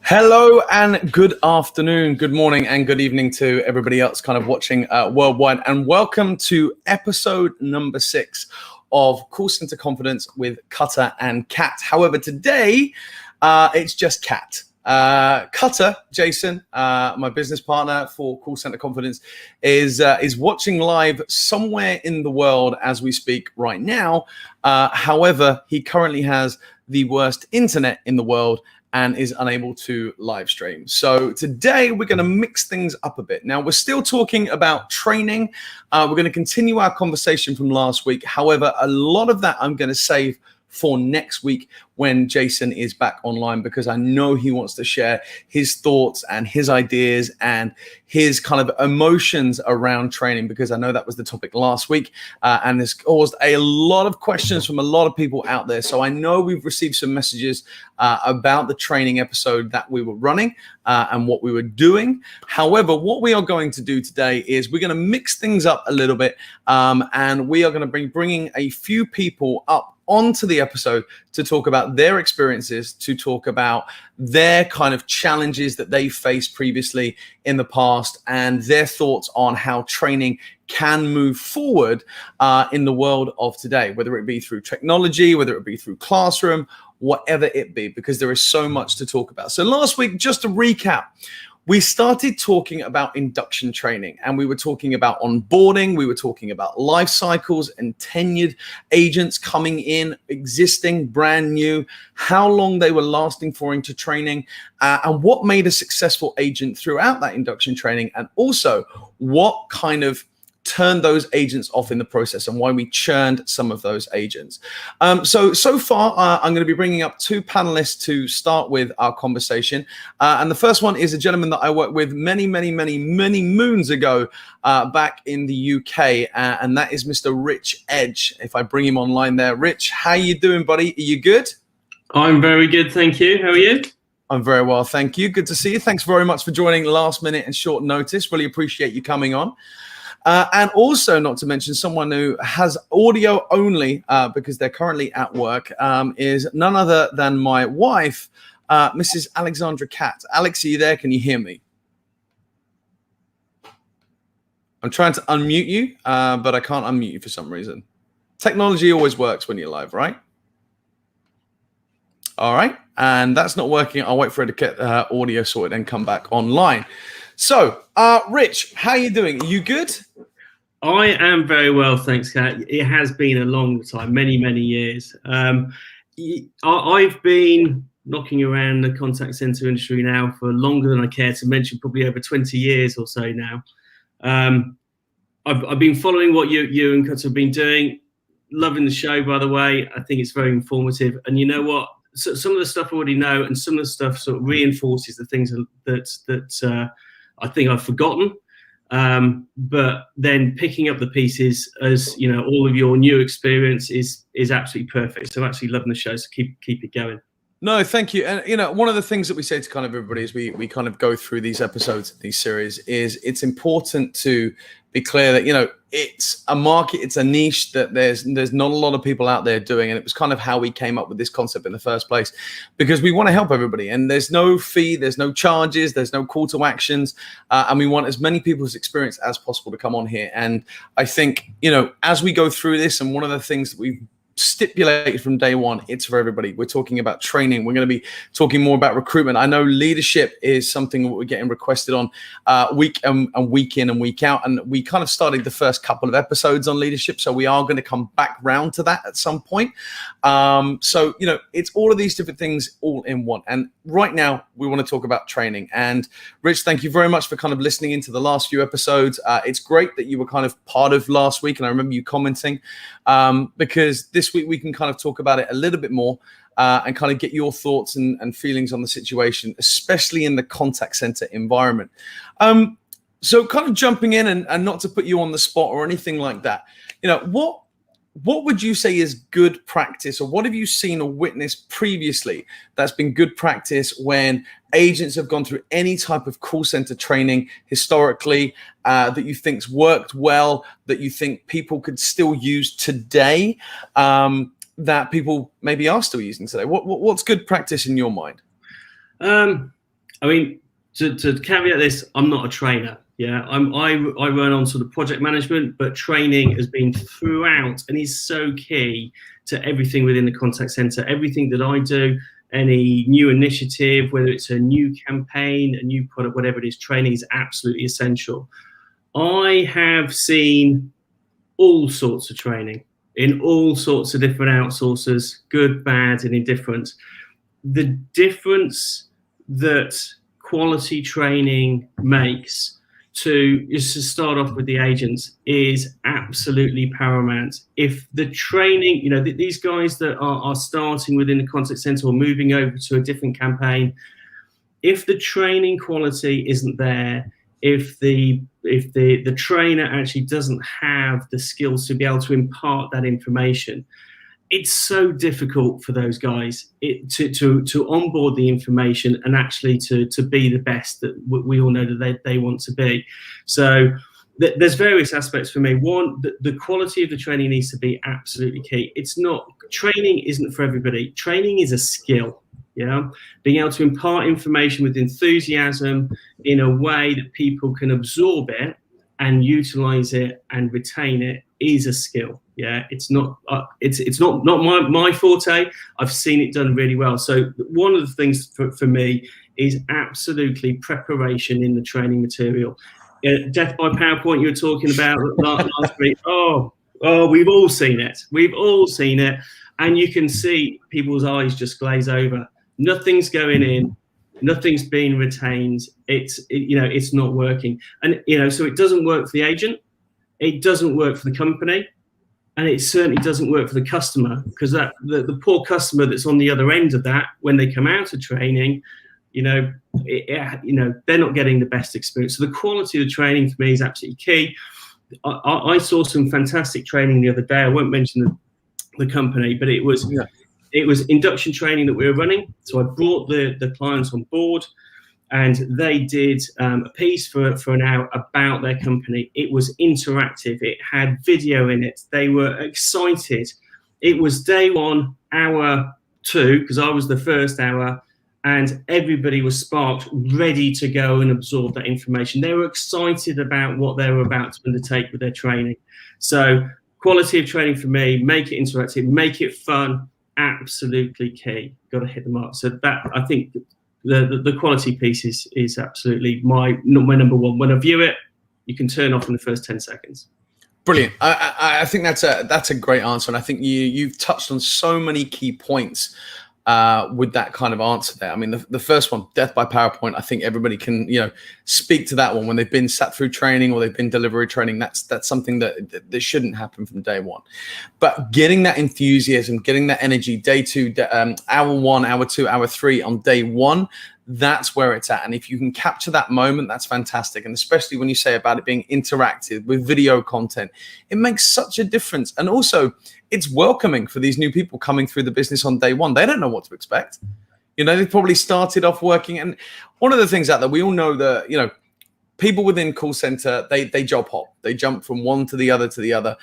Hello and good afternoon, good morning and good evening to everybody else kind of watching worldwide, and welcome to episode number 6 of Call Center Confidence with Cutter and Catt. However, today it's just Catt. Cutter, Jason, my business partner for Call Center Confidence, is watching live somewhere in the world as we speak right now. However, he currently has the worst internet in the world and is unable to live stream. So today we're going to mix things up a bit. Now, we're still talking about training. We're going to continue our conversation from last week. However, a lot of that I'm going to save for next week when Jason is back online, because I know he wants to share his thoughts and his ideas and his kind of emotions around training, because I know that was the topic last week, and this caused a lot of questions from a lot of people out there. So I know we've received some messages about the training episode that we were running and what we were doing. However, what we are going to do today is we're going to mix things up a little bit, and we are going to be bringing a few people up onto the episode to talk about their experiences, to talk about their kind of challenges that they faced previously in the past, and their thoughts on how training can move forward in the world of today, whether it be through technology, whether it be through classroom, whatever it be, because there is so much to talk about. So last week, just to recap, we started talking about induction training, and we were talking about onboarding. We were talking about life cycles and tenured agents coming in, existing, brand new, how long they were lasting for into training, and what made a successful agent throughout that induction training, and also what kind of turned those agents off in the process and why we churned some of those agents. So far, I'm going to be bringing up 2 panelists to start with our conversation. And the first one is a gentleman that I worked with many moons ago back in the UK. And that is Mr. Rich Edge. If I bring him online there. Rich, how you doing, buddy? Are you good? I'm very good, thank you. How are you? I'm very well, thank you. Good to see you. Thanks very much for joining last minute and short notice. Really appreciate you coming on. And also, not to mention, someone who has audio only because they're currently at work is none other than my wife, Mrs. Alexandra Catt. Alex, are you there? Can you hear me? I'm trying to unmute you, but I can't unmute you for some reason. Technology always works when you're live, right? All right. And that's not working. I'll wait for her to get audio sorted and come back online. So, Rich, how are you doing? Are you good? I am very well, thanks, Catt. It has been a long time, many years. I've been knocking around the contact center industry now for longer than I care to mention, probably over 20 years or so now. I've been following what you and Cutter have been doing. Loving the show, by the way. I think it's very informative. And you know what? So, some of the stuff I already know, and some of the stuff sort of reinforces the things that I think I've forgotten, but then picking up the pieces, as you know, all of your new experience is absolutely perfect. So I'm actually loving the show. So keep it going. No, thank you. And you know, one of the things that we say to kind of everybody as we kind of go through these episodes, these series, is it's important to be clear that, you know, it's a market, it's a niche that there's not a lot of people out there doing, and it was kind of how we came up with this concept in the first place, because we want to help everybody, and there's no fee, there's no charges, there's no call to actions, and we want as many people's experience as possible to come on here. And I think, you know, as we go through this, and one of the things that we've stipulated from day one, it's for everybody. We're talking about training. We're going to be talking more about recruitment. I know leadership is something that we're getting requested on week in and week out. And we kind of started the first couple of episodes on leadership. So we are going to come back round to that at some point. So, you know, it's all of these different things all in one. And right now we want to talk about training. And Rich, thank you very much for kind of listening into the last few episodes. It's great that you were kind of part of last week. And I remember you commenting because this week we can kind of talk about it a little bit more and kind of get your thoughts and feelings on the situation, especially in the contact center environment. So kind of jumping in and not to put you on the spot or anything like that, you know, what would you say is good practice, or what have you seen or witnessed previously that's been good practice when agents have gone through any type of call center training historically that you think's worked well, that you think people could still use today, that people maybe are still using today? What's good practice in your mind? I mean, to caveat this, I'm not a trainer. Yeah, I run on sort of project management, but training has been throughout and is so key to everything within the contact center. Everything that I do, any new initiative, whether it's a new campaign, a new product, whatever it is, training is absolutely essential. I have seen all sorts of training in all sorts of different outsourcers, good, bad, and indifferent. The difference that quality training makes just to start off with the agents is absolutely paramount. If the training, these guys that are starting within the contact center or moving over to a different campaign, if the training quality isn't there, if the trainer actually doesn't have the skills to be able to impart that information, it's so difficult for those guys to onboard the information and actually to be the best that we all know that they want to be. So there's various aspects for me. One, the quality of the training needs to be absolutely key. Training isn't for everybody. Training is a skill. Yeah, being able to impart information with enthusiasm in a way that people can absorb it and utilize it and retain it is a skill. Yeah, it's not my forte. I've seen it done really well. So one of the things for me is absolutely preparation in the training material. Death by PowerPoint you were talking about last week. Oh, we've all seen it. We've all seen it, and you can see people's eyes just glaze over. Nothing's going in. Nothing's being retained. It's not working, and so it doesn't work for the agent. It doesn't work for the company, and it certainly doesn't work for the customer, because the poor customer that's on the other end of that, when they come out of training, they're not getting the best experience. So the quality of the training for me is absolutely key. I saw some fantastic training the other day. I won't mention the company, but it was induction training that we were running. So I brought the clients on board, and they did a piece for an hour about their company. It was interactive. It had video in it. They were excited. It was day one, hour two, because I was the first hour, and everybody was sparked, ready to go and absorb that information. They were excited about what they were about to undertake with their training. So quality of training for me, make it interactive, make it fun, absolutely key. Got to hit the mark. So that, I think, the quality piece is absolutely my number one. When I view it, you can turn off in the first 10 seconds. Brilliant. I think that's a great answer, and I think you've touched on so many key points with that kind of answer there. I mean, the first one, death by PowerPoint, I think everybody can speak to that one when they've been sat through training or they've been delivery training. That's something that shouldn't happen from day one. But getting that enthusiasm, getting that energy, day two, hour one, hour two, hour three on day one, that's where it's at. And if you can capture that moment, that's fantastic. And especially when you say about it being interactive with video content, it makes such a difference. And also, it's welcoming for these new people coming through the business on day one. They don't know what to expect. They probably started off working. And one of the things out there, we all know that, people within call center, they job hop. They jump from one to the other to the other.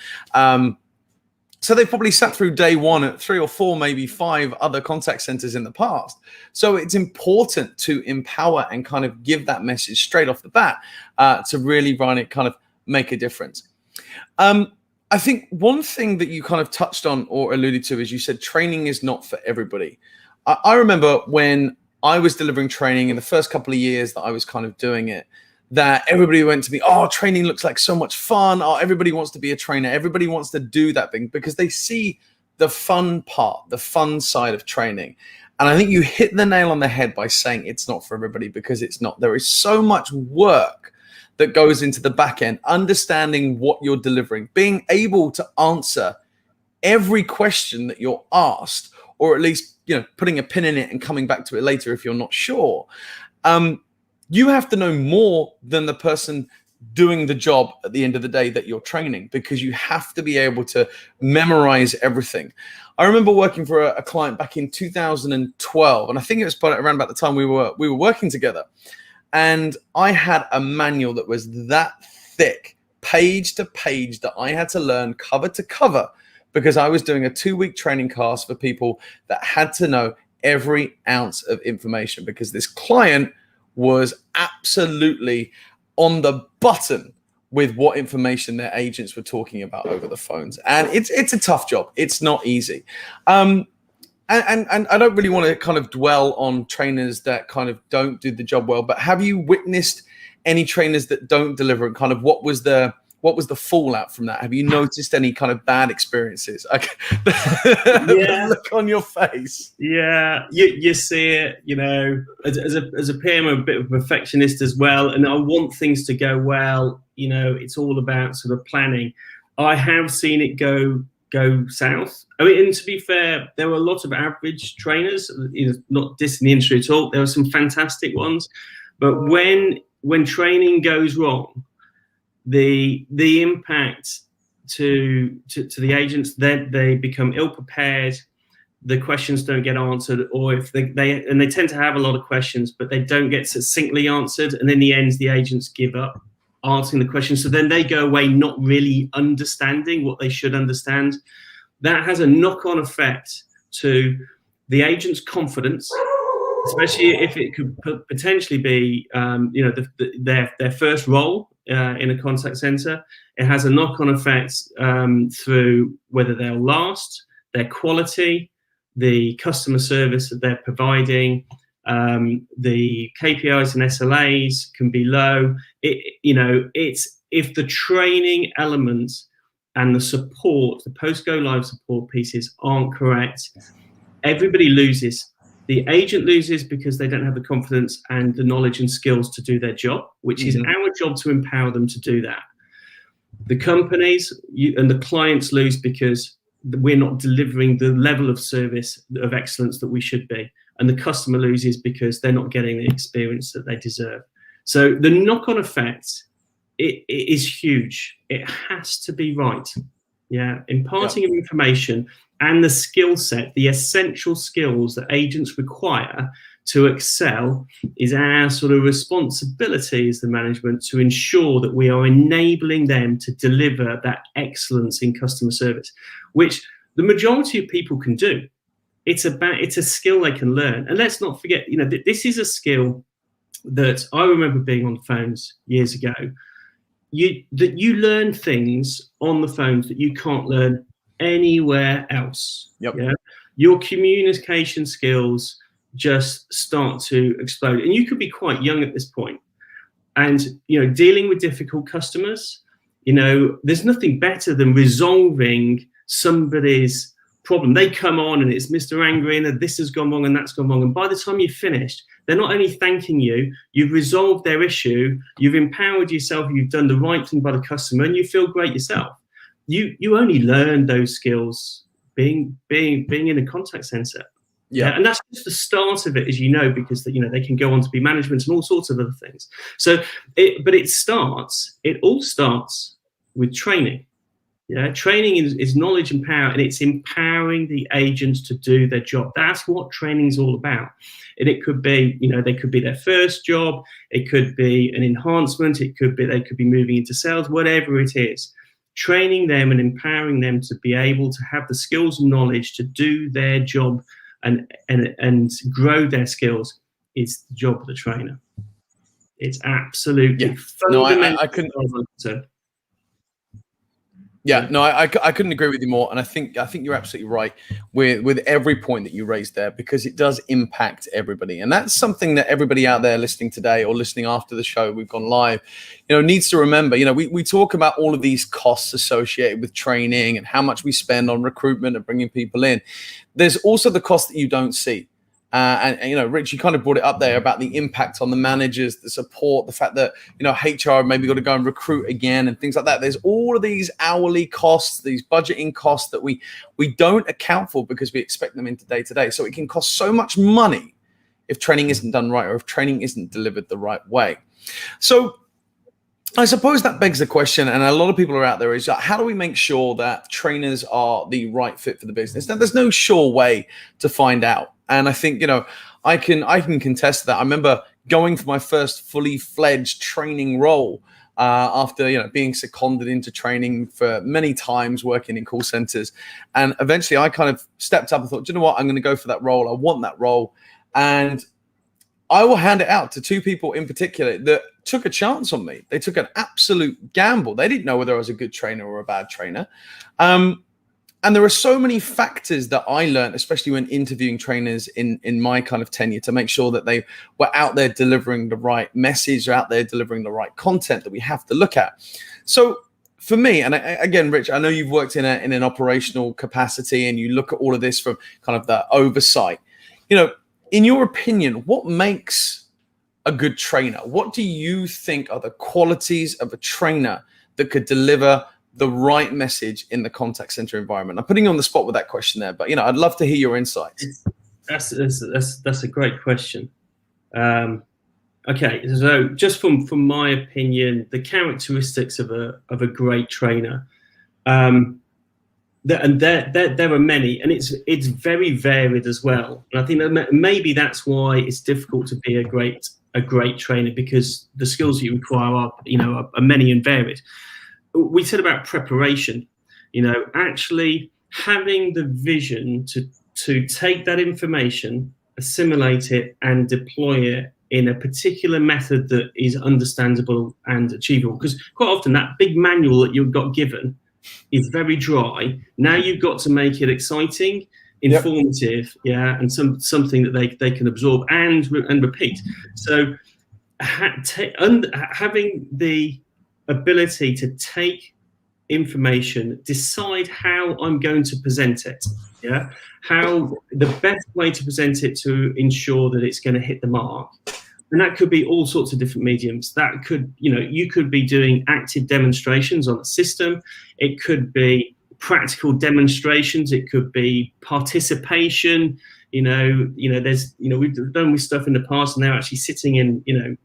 So they probably sat through day one at 3 or 4, maybe 5 other contact centers in the past. So it's important to empower and kind of give that message straight off the bat to really run it, kind of make a difference. I think one thing that you kind of touched on or alluded to is you said training is not for everybody. I remember when I was delivering training in the first couple of years that I was kind of doing it, that everybody went to me, oh, training looks like so much fun. Oh, everybody wants to be a trainer. Everybody wants to do that thing because they see the fun part, the fun side of training. And I think you hit the nail on the head by saying it's not for everybody, because it's not. There is so much work that goes into the back end, understanding what you're delivering, being able to answer every question that you're asked, or at least, putting a pin in it and coming back to it later if you're not sure. You have to know more than the person doing the job at the end of the day that you're training, because you have to be able to memorize everything. I remember working for a client back in 2012, and I think it was around about the time we were working together. And I had a manual that was that thick, page to page, that I had to learn cover to cover, because I was doing a 2-week training course for people that had to know every ounce of information, because this client was absolutely on the button with what information their agents were talking about over the phones. And it's a tough job. It's not easy. And I don't really want to kind of dwell on trainers that kind of don't do the job well, but have you witnessed any trainers that don't deliver, and kind of what was the fallout from that? Have you noticed any kind of bad experiences? Okay. Yeah. Look on your face. Yeah, you see it, as a PM, I'm a bit of a perfectionist as well, and I want things to go well. It's all about sort of planning. I have seen it go south. I mean, and to be fair, there were a lot of average trainers, not dissing the industry at all. There were some fantastic ones, but when training goes wrong, the impact to the agents, they become ill prepared. The questions don't get answered, or if they tend to have a lot of questions, but they don't get succinctly answered, and in the end, the agents give up answering the questions. So then they go away not really understanding what they should understand. That has a knock-on effect to the agent's confidence, especially if it could potentially be, their first role in a contact center. It has a knock-on effect through whether they'll last, their quality, the customer service that they're providing. The KPIs and SLAs can be low. It's if the training elements and the support, the post-go live support pieces aren't correct, everybody loses. The agent loses because they don't have the confidence and the knowledge and skills to do their job, which is our job to empower them to do that. The companies and the clients lose because we're not delivering the level of service of excellence that we should be. And the customer loses because they're not getting the experience that they deserve. So the knock-on effect, it is huge. It has to be right. Yeah, imparting of information and the skill set, the essential skills that agents require to excel, is our sort of responsibility as the management to ensure that we are enabling them to deliver that excellence in customer service, which the majority of people can do. It's a skill they can learn. And let's not forget, this is a skill that I remember being on the phones years ago. You learn things on the phones that you can't learn anywhere else. Yep. Yeah? Your communication skills just start to explode. And you could be quite young at this point. And, dealing with difficult customers, there's nothing better than resolving somebody's problem. They come on and it's Mr. Angry and this has gone wrong and that's gone wrong. And by the time you've finished, they're not only thanking you, you've resolved their issue, you've empowered yourself, you've done the right thing by the customer, and you feel great yourself. You only learn those skills being in a contact center. Yeah, and that's just the start of it, as because they can go on to be management and all sorts of other things. So, it all starts with training. Yeah, training is knowledge and power, and it's empowering the agents to do their job. That's what training is all about. And it could be, they could be their first job. It could be an enhancement. It could be they could be moving into sales, whatever it is. Training them and empowering them to be able to have the skills and knowledge to do their job and grow their skills is the job of the trainer. It's absolutely fundamental. I couldn't. Yeah, no, I couldn't agree with you more, and I think you're absolutely right with every point that you raised there, because it does impact everybody, and that's something that everybody out there listening today or listening after the show we've gone live, needs to remember. We talk about all of these costs associated with training and how much we spend on recruitment and bringing people in. There's also the cost that you don't see. And Rich, you kind of brought it up there about the impact on the managers, the support, the fact that, HR maybe got to go and recruit again and things like that. There's all of these hourly costs, these budgeting costs that we don't account for because we expect them into day to day. So it can cost so much money if training isn't done right or if training isn't delivered the right way. So I suppose that begs the question, and a lot of people are out there, is how do we make sure that trainers are the right fit for the business? Now, there's no sure way to find out. And I think, I can contest that. I remember going for my first fully fledged training role after, being seconded into training for many times working in call centers. And eventually I kind of stepped up and thought, you know what, I'm going to go for that role. I want that role. And I will hand it out to two people in particular that took a chance on me. They took an absolute gamble. They didn't know whether I was a good trainer or a bad trainer. And there are so many factors that I learned, especially when interviewing trainers in my kind of tenure, to make sure that they were out there delivering the right message, or out there delivering the right content that we have to look at. So for me, and again, Rich, I know you've worked in an operational capacity, and you look at all of this from kind of the oversight. You know, in your opinion, what makes a good trainer? What do you think are the qualities of a trainer that could deliver the right message in the contact center environment? I'm putting you on the spot with that question there, but I'd love to hear your insights. That's a great question. Okay, so just from my opinion, the characteristics of a great trainer, and there are many, and it's very varied as well. And I think that maybe that's why it's difficult to be a great trainer, because the skills you require are many and varied. We said about preparation, actually having the vision to take that information, assimilate it, and deploy it in a particular method that is understandable and achievable. Because quite often that big manual that you've got given is very dry. Now you've got to make it exciting, informative, and something that they can absorb and repeat. So having the ability to take information, decide how I'm going to present it, how the best way to present it to ensure that it's going to hit the mark. And that could be all sorts of different mediums. That could, you could be doing active demonstrations on a system. It could be practical demonstrations. It could be participation. There's, we've done with stuff in the past, and they're actually sitting in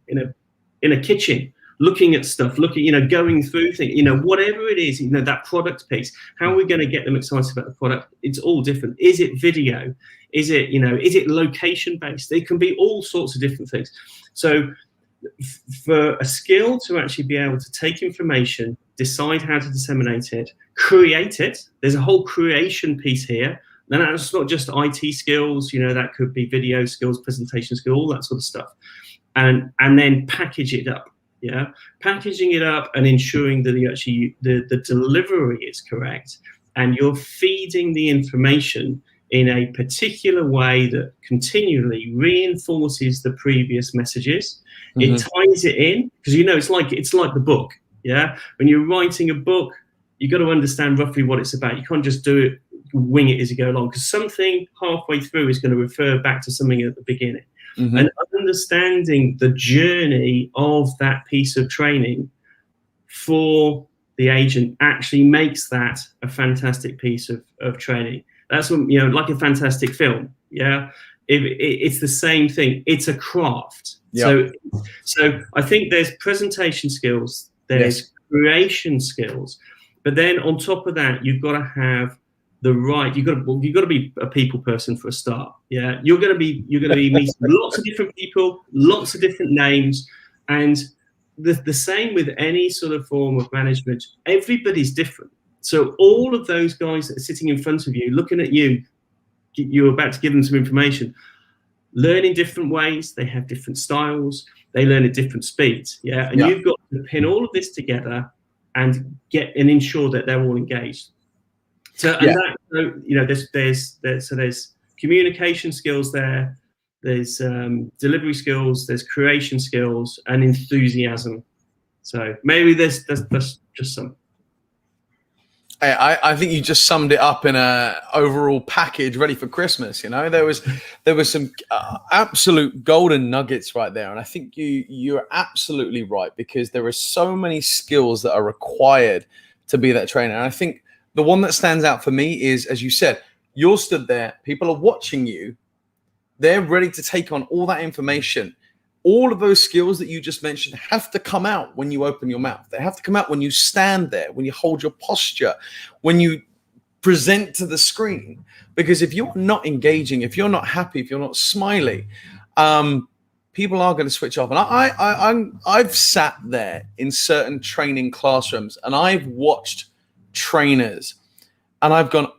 a kitchen, looking at stuff, going through things, whatever it is, that product piece. How are we going to get them excited about the product? It's all different. Is it video? Is it, is it location based? It can be all sorts of different things. So for a skill to actually be able to take information, decide how to disseminate it, create it, there's a whole creation piece here. And that's not just IT skills, that could be video skills, presentation skills, all that sort of stuff. And then package it up. Packaging it up and ensuring that the delivery is correct, and you're feeding the information in a particular way that continually reinforces the previous messages. Mm-hmm. It ties it in, because it's like the book. When you're writing a book, you've got to understand roughly what it's about. You can't just do it, wing it as you go along, because something halfway through is going to refer back to something at the beginning. Mm-hmm. And understanding the journey of that piece of training for the agent actually makes that a fantastic piece of training. That's what, like a fantastic film. It's the same thing. It's a craft. Yep. So I think there's presentation skills, there's creation skills, but then on top of that, you've got to have you've got to be a people person for a start. You're going to be meeting lots of different people, lots of different names, and the same with any sort of form of management. Everybody's different. So all of those guys that are sitting in front of you, looking at you, you're about to give them some information, learn in different ways. They have different styles. They learn at different speeds. You've got to pin all of this together and ensure that they're all engaged. So, there's communication skills there, there's delivery skills, there's creation skills, and enthusiasm. So maybe that's just some. I think you just summed it up in a overall package ready for Christmas. There was some absolute golden nuggets right there, and I think you're absolutely right, because there are so many skills that are required to be that trainer. And I think the one that stands out for me is, as you said, you're stood there, people are watching you, they're ready to take on all that information. All of those skills that you just mentioned have to come out when you open your mouth. They have to come out when you stand there, when you hold your posture, when you present to the screen. Because if you're not engaging, if you're not happy, if you're not smiley, people are going to switch off. And I've sat there in certain training classrooms, and I've watched trainers, and I've gone,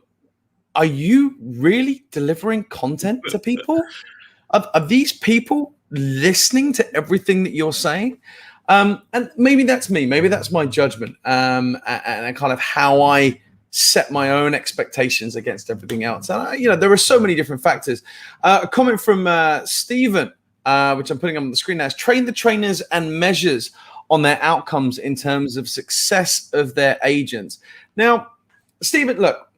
are you really delivering content to people? Are these people listening to everything that you're saying. And maybe that's me. Maybe that's my judgment, and kind of how I set my own expectations against everything else. And there are so many different factors. A comment from Stephen, which I'm putting on the screen now, is train the trainers and measures on their outcomes in terms of success of their agents. Now, Stephen, look,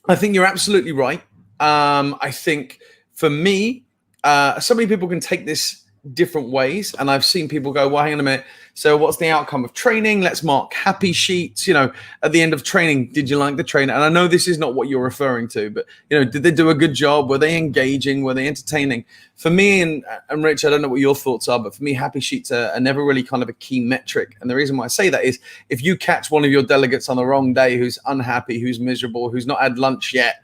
I think you're absolutely right. I think for me, so many people can take this different ways, and I've seen people go, well, hang on a minute, so what's the outcome of training? Let's mark happy sheets, at the end of training. Did you like the trainer? And I know this is not what you're referring to, but did they do a good job? Were they engaging? Were they entertaining? For me, and Rich, I don't know what your thoughts are, but for me, happy sheets are never really kind of a key metric. And the reason why I say that is if you catch one of your delegates on the wrong day who's unhappy, who's miserable, who's not had lunch yet,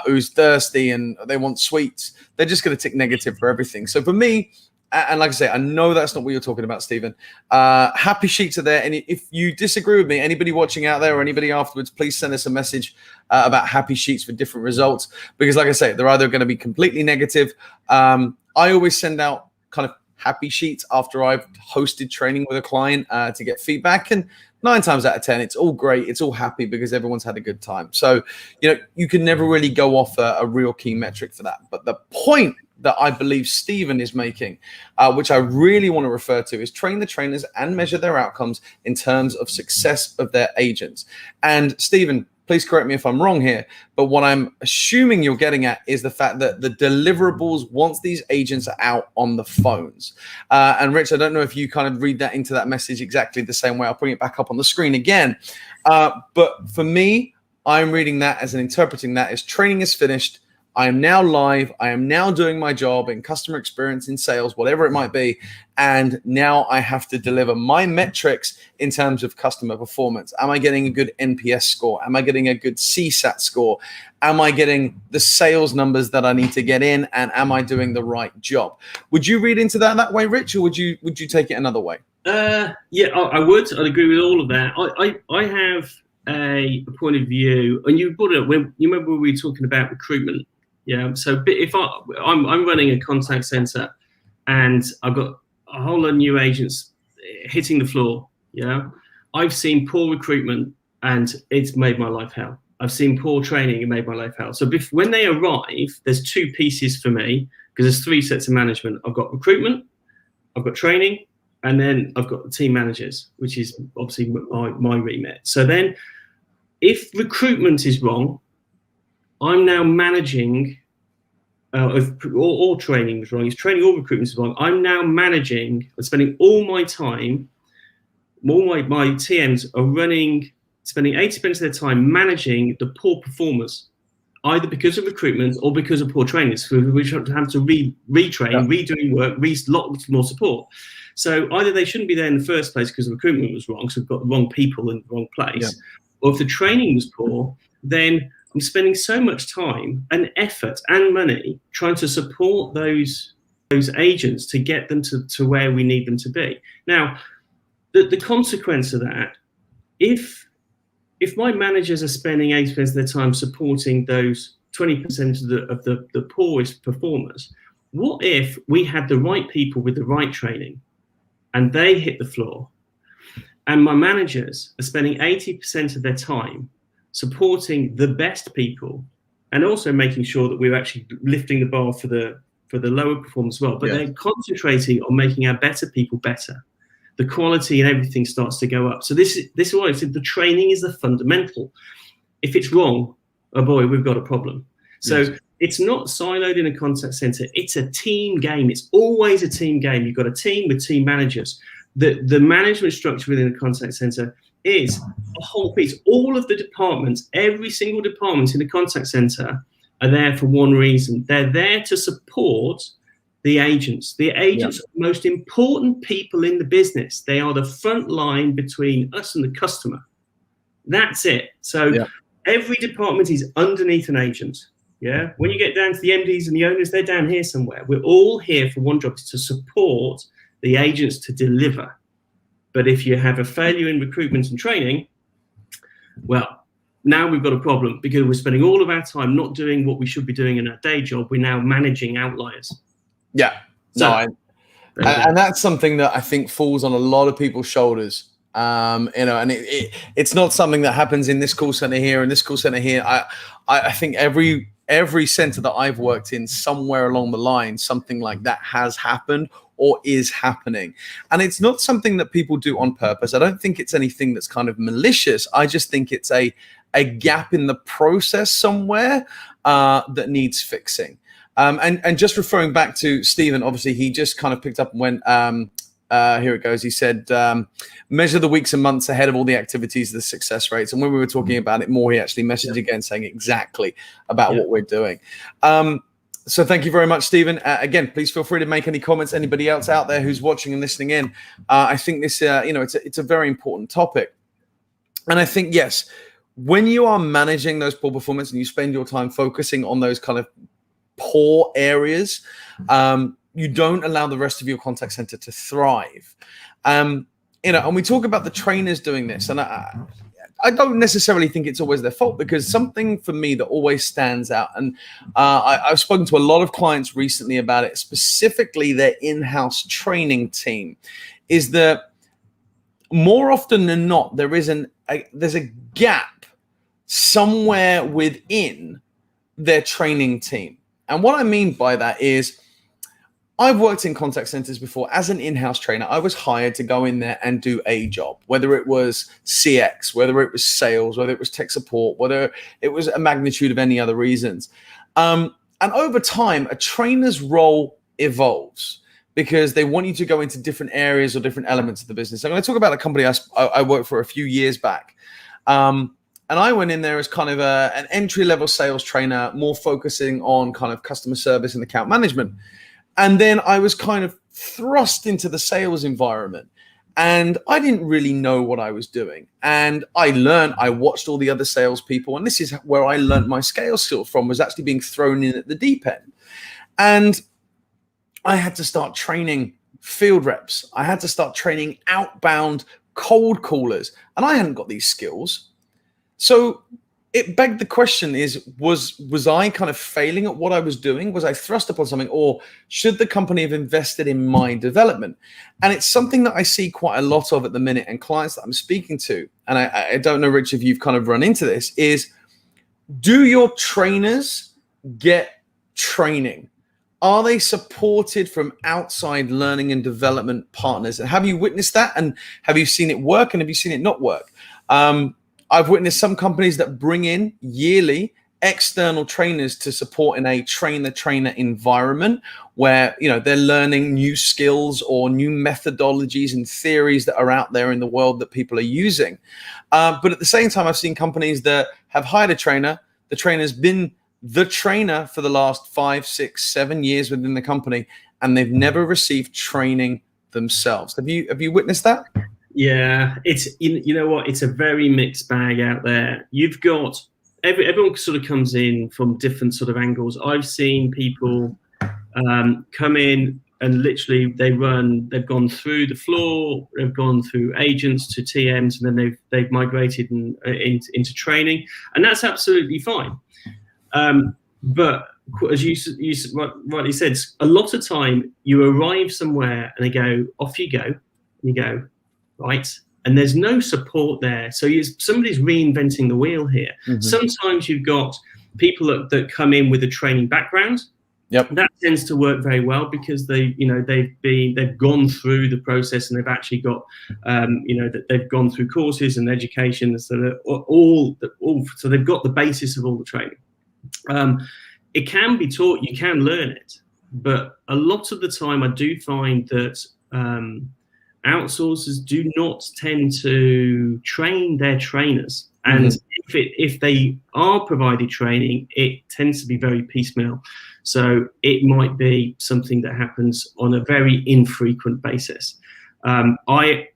who's thirsty and they want sweets, they're just going to tick negative for everything. So for me, and like I say, I know that's not what you're talking about, Stephen. Happy sheets are there. And if you disagree with me, anybody watching out there or anybody afterwards, please send us a message about happy sheets for different results. Because like I say, they're either going to be completely negative. I always send out kind of happy sheets after I've hosted training with a client to get feedback. And 9 times out of 10, it's all great. It's all happy because everyone's had a good time. So, you can never really go off a real key metric for that. But the point that I believe Stephen is making, which I really want to refer to, is train the trainers and measure their outcomes in terms of success of their agents. And Stephen, please correct me if I'm wrong here, but what I'm assuming you're getting at is the fact that the deliverables once these agents are out on the phones. And Rich, I don't know if you kind of read that into that message exactly the same way. I'll bring it back up on the screen again. But for me, I'm reading that as and interpreting that as training is finished. I am now live. I am now doing my job in customer experience, in sales, whatever it might be. And now I have to deliver my metrics in terms of customer performance. Am I getting a good NPS score? Am I getting a good CSAT score? Am I getting the sales numbers that I need to get in? And am I doing the right job? Would you read into that way, Rich, or would you take it another way? Yeah, I would. I'd agree with all of that. I have a point of view, and you brought it up when you remember we were talking about recruitment. Yeah. So if I'm running a contact center and I've got a whole lot of new agents hitting the floor. Yeah. I've seen poor recruitment and it's made my life hell. I've seen poor training and made my life hell. So when they arrive, there's 2 pieces for me because there's 3 sets of management. I've got recruitment, I've got training, and then I've got the team managers, which is obviously my remit. So then if recruitment is wrong, I'm now managing, or training was wrong. It's training or recruitment is wrong. I'm now managing and spending all my time, all my TMs are spending 80% of their time managing the poor performers, either because of recruitment or because of poor trainers, which have to retrain, redoing work, lots more support. So either they shouldn't be there in the first place because the recruitment was wrong, so we've got the wrong people in the wrong place, or if the training was poor, then I'm spending so much time and effort and money trying to support those agents to get them to where we need them to be. Now, the consequence of that, if my managers are spending 80% of their time supporting those 20% of the poorest performers, what if we had the right people with the right training and they hit the floor, and my managers are spending 80% of their time supporting the best people and also making sure that we're actually lifting the bar for the lower performers as well, but they're concentrating on making our better people better. The quality and everything starts to go up. So this is why I said the training is the fundamental. If it's wrong, oh boy, we've got a problem. So it's not siloed in a contact center. It's a team game. It's always a team game. You've got a team with team managers. The management structure within a contact center is a whole piece. All of the departments, every single department in the contact center are there for one reason. They're there to support the agents. The agents are the most important people in the business. They are the front line between us and the customer. That's it. So every department is underneath an agent. Yeah. When you get down to the MDs and the owners, they're down here somewhere. We're all here for one job, to support the agents to deliver. But if you have a failure in recruitment and training, well, now we've got a problem because we're spending all of our time not doing what we should be doing in our day job. We're now managing outliers. Yeah. So, No, and that's something that I think falls on a lot of people's shoulders. And it's not something that happens in this call center here and this call center here. I think every center that I've worked in, somewhere along the line, something like that has happened or is happening. And it's not something that people do on purpose. I don't think it's anything that's kind of malicious. I just think it's a gap in the process somewhere that needs fixing. And just referring back to Stephen, obviously he just kind of picked up and went, here it goes. He said, measure the weeks and months ahead of all the activities, the success rates. And when we were talking about it more, he actually messaged again saying exactly about what we're doing. So thank you very much, Stephen. Again, please feel free to make any comments. Anybody else out there who's watching and listening in, I think this, it's a very important topic. And I think, yes, when you are managing those poor performance and you spend your time focusing on those kind of poor areas, you don't allow the rest of your contact center to thrive. And we talk about the trainers doing this, and I don't necessarily think it's always their fault, because something for me that always stands out, and I've spoken to a lot of clients recently about it, specifically their in-house training team, is that more often than not, there's a gap somewhere within their training team. And what I mean by that is, I've worked in contact centers before as an in-house trainer. I was hired to go in there and do a job, whether it was CX, whether it was sales, whether it was tech support, whether it was a magnitude of any other reasons. And over time, a trainer's role evolves because they want you to go into different areas or different elements of the business. I'm going to talk about a company I worked for a few years back. And I went in there as kind of an entry-level sales trainer, more focusing on kind of customer service and account management. And then I was kind of thrust into the sales environment, and I didn't really know what I was doing. And I watched all the other salespeople, and this is where I learned my scale skills from, was actually being thrown in at the deep end. And I had to start training field reps. I had to start training outbound cold callers, and I hadn't got these skills. So it begged the question was I kind of failing at what I was doing? Was I thrust upon something, or should the company have invested in my development? And it's something that I see quite a lot of at the minute, and clients that I'm speaking to, and I don't know, Rich, if you've kind of run into this, is do your trainers get training? Are they supported from outside learning and development partners? And have you witnessed that? And have you seen it work? And have you seen it not work? I've witnessed some companies that bring in yearly external trainers to support in a trainer-trainer environment where, they're learning new skills or new methodologies and theories that are out there in the world that people are using. But at the same time, I've seen companies that have hired a trainer. The trainer's been the trainer for the last 5, 6, 7 years within the company, and they've never received training themselves. Have you witnessed that? Yeah, it's you know what, it's a very mixed bag out there. You've got everyone sort of comes in from different sort of angles. I've seen people come in and literally they've gone through the floor, they've gone through agents to TMs, and then they've migrated into training, and that's absolutely fine. But as you rightly said, a lot of time you arrive somewhere and they go, off you go, and you go, right, and there's no support there. So somebody's reinventing the wheel here. Mm-hmm. Sometimes you've got people that come in with a training background. Yep. That tends to work very well because they've gone through the process, and they've actually got that they've gone through courses and education, so so they've got the basis of all the training. It can be taught, you can learn it, but a lot of the time I do find that outsourcers do not tend to train their trainers, and if they are provided training, it tends to be very piecemeal. So it might be something that happens on a very infrequent basis. But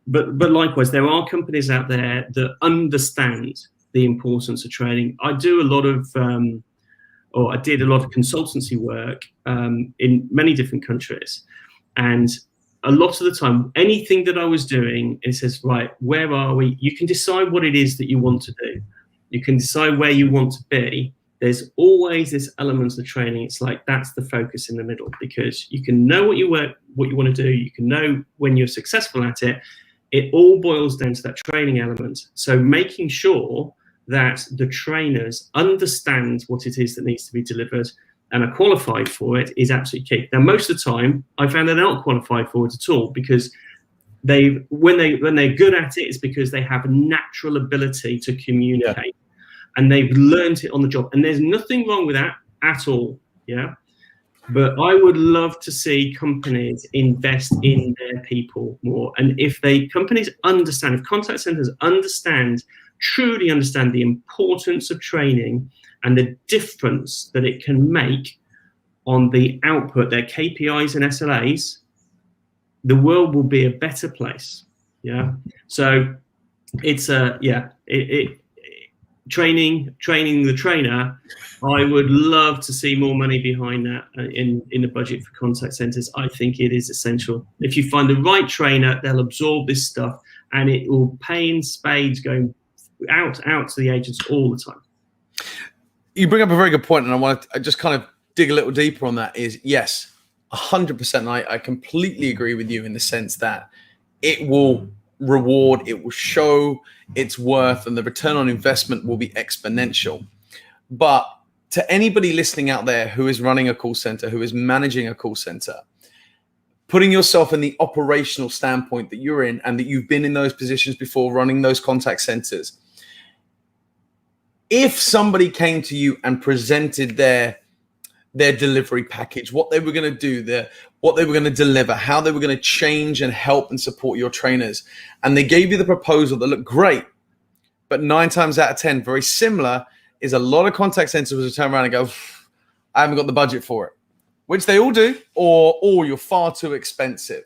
likewise, there are companies out there that understand the importance of training. I do a lot of I did a lot of consultancy work in many different countries, and a lot of the time, anything that I was doing, it says, right, where are we? You can decide what it is that you want to do. You can decide where you want to be, there's always this element of the training. It's like that's the focus in the middle, because you can know what you want to do. You can know when you're successful at it. It all boils down to that training element. So making sure that the trainers understand what it is that needs to be delivered and are qualified for it is absolutely key. Now, most of the time, I found they're not qualified for it at all, because when they're good at it, it's because they have a natural ability to communicate, and they've learned it on the job. And there's nothing wrong with that at all. Yeah. But I would love to see companies invest in their people more. And if companies understand, if contact centers truly understand the importance of training and the difference that it can make on the output, their KPIs and SLAs, the world will be a better place. Yeah. So it's training the trainer. I would love to see more money behind that in the budget for contact centers. I think it is essential. If you find the right trainer, they'll absorb this stuff, and it will pay in spades going out to the agents all the time. You bring up a very good point, and I want to just kind of dig a little deeper on that. Is yes, 100%. I completely agree with you in the sense that it will reward, it will show its worth, and the return on investment will be exponential. But to anybody listening out there who is running a call center, who is managing a call center, putting yourself in the operational standpoint that you're in, and that you've been in those positions before, running those contact centers, if somebody came to you and presented their delivery package, what they were going to do, what they were going to deliver, how they were going to change and help and support your trainers, and they gave you the proposal that looked great, but 9 times out of 10, very similar, is a lot of contact centers will turn around and go, I haven't got the budget for it, which they all do, or you're far too expensive.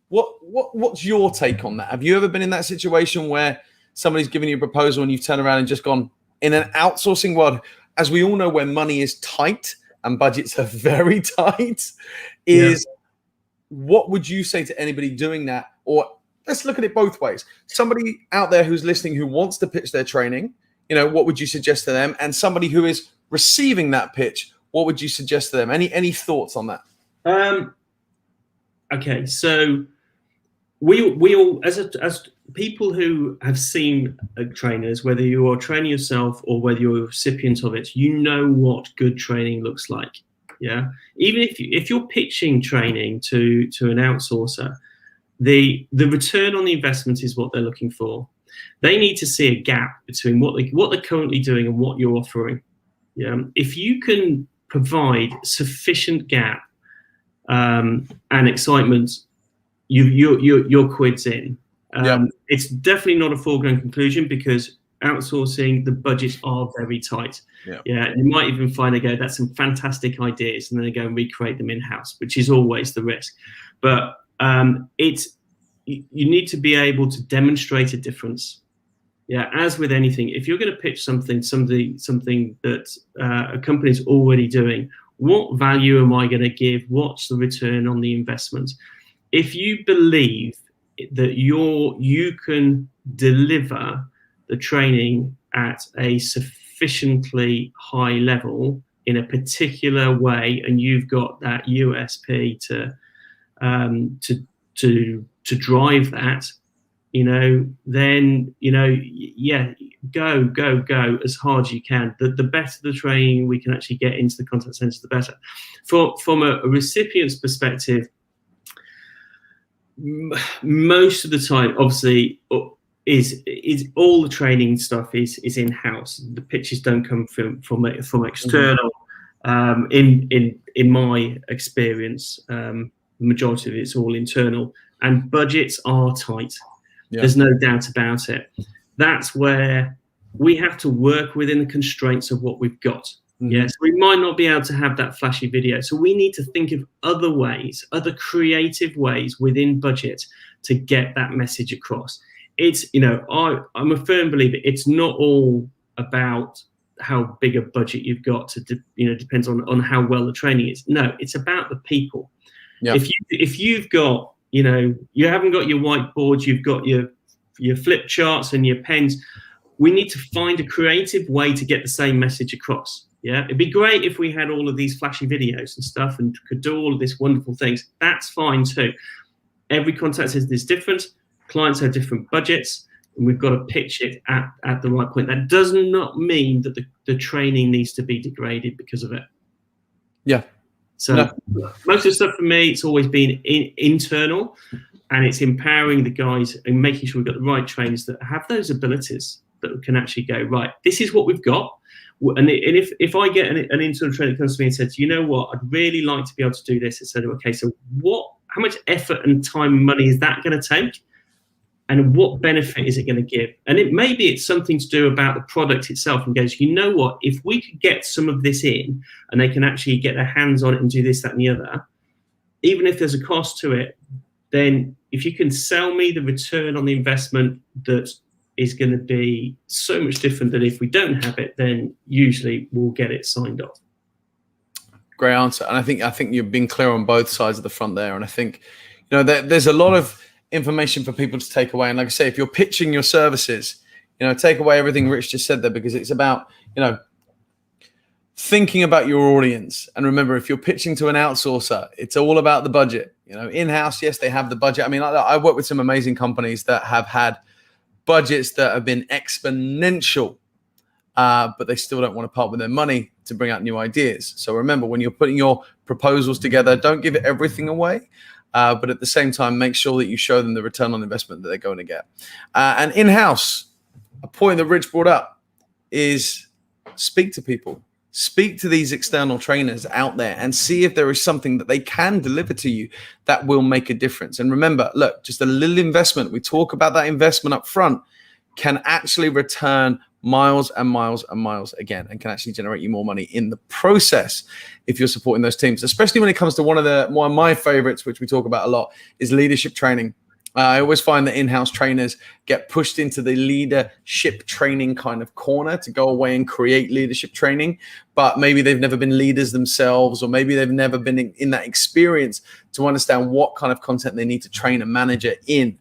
What's your take on that? Have you ever been in that situation where somebody's given you a proposal and you've turned around and just gone, in an outsourcing world, as we all know, where money is tight and budgets are very tight, what would you say to anybody doing that? Or let's look at it both ways. Somebody out there who's listening who wants to pitch their training, what would you suggest to them? And somebody who is receiving that pitch, what would you suggest to them? Any thoughts on that? Okay, so we all, as people who have seen trainers, whether you are training yourself or whether you're a recipient of it, you know what good training looks like. Yeah, even if you're pitching training to an outsourcer, the return on the investment is what they're looking for. They need to see a gap between what they're currently doing and what you're offering. Yeah, if you can provide sufficient gap and excitement, your quid's in. It's definitely not a foregone conclusion, because outsourcing, the budgets are very tight. Yeah, you might even find they go, that's some fantastic ideas, and then they go and recreate them in-house, which is always the risk. But you need to be able to demonstrate a difference. Yeah, as with anything, if you're going to pitch something that a company's already doing, what value am I going to give? What's the return on the investment? If you believe that you can deliver the training at a sufficiently high level in a particular way, and you've got that USP to drive that, then go as hard as you can. The better the training we can actually get into the contact center, the better. From a recipient's perspective, most of the time, obviously, is all the training stuff is in-house. The pitches don't come from external. In my experience, the majority of it's all internal, and budgets are tight. There's no doubt about it. That's where we have to work within the constraints of what we've got. Yes, we might not be able to have that flashy video. So we need to think of other ways, other creative ways within budget to get that message across. It's, I'm a firm believer, it's not all about how big a budget you've got depends on how well the training is. No, it's about the people. If you've got, you haven't got your whiteboards, you've got your flip charts and your pens, we need to find a creative way to get the same message across. Yeah, it'd be great if we had all of these flashy videos and stuff and could do all of this wonderful things. That's fine too. Every contact is different. Clients have different budgets, and we've got to pitch it at the right point. That does not mean that the training needs to be degraded because of it. Yeah. So most of the stuff for me, it's always been internal, and it's empowering the guys and making sure we've got the right trainers that have those abilities that can actually go, right, this is what we've got. And if I get an internal trainer that comes to me and says, you know what, I'd really like to be able to do this, I said, okay, so how much effort and time and money is that going to take? And what benefit is it going to give? And maybe it's something to do about the product itself, and goes, you know what, if we could get some of this in and they can actually get their hands on it and do this, that, and the other, even if there's a cost to it, then if you can sell me the return on the investment that is going to be so much different than if we don't have it, then usually we'll get it signed off. Great answer. And I think you've been clear on both sides of the front there. And I think, there's a lot of information for people to take away. And like I say, if you're pitching your services, take away everything Rich just said there, because it's about, thinking about your audience. And remember, if you're pitching to an outsourcer, it's all about the budget. In-house, yes, they have the budget. I mean, I work with some amazing companies that have had budgets that have been exponential, but they still don't want to part with their money to bring out new ideas. So remember, when you're putting your proposals together, don't give it everything away, but at the same time, make sure that you show them the return on investment that they're going to get. And in-house, a point that Rich brought up is speak to people. Speak to these external trainers out there and see if there is something that they can deliver to you that will make a difference. And remember, look, just a little investment, we talk about that investment up front, can actually return miles and miles and miles again, and can actually generate you more money in the process if you're supporting those teams, especially when it comes to one of my favorites, which we talk about a lot, is leadership training. I always find that in-house trainers get pushed into the leadership training kind of corner to go away and create leadership training, but maybe they've never been leaders themselves, or maybe they've never been in that experience to understand what kind of content they need to train a manager in.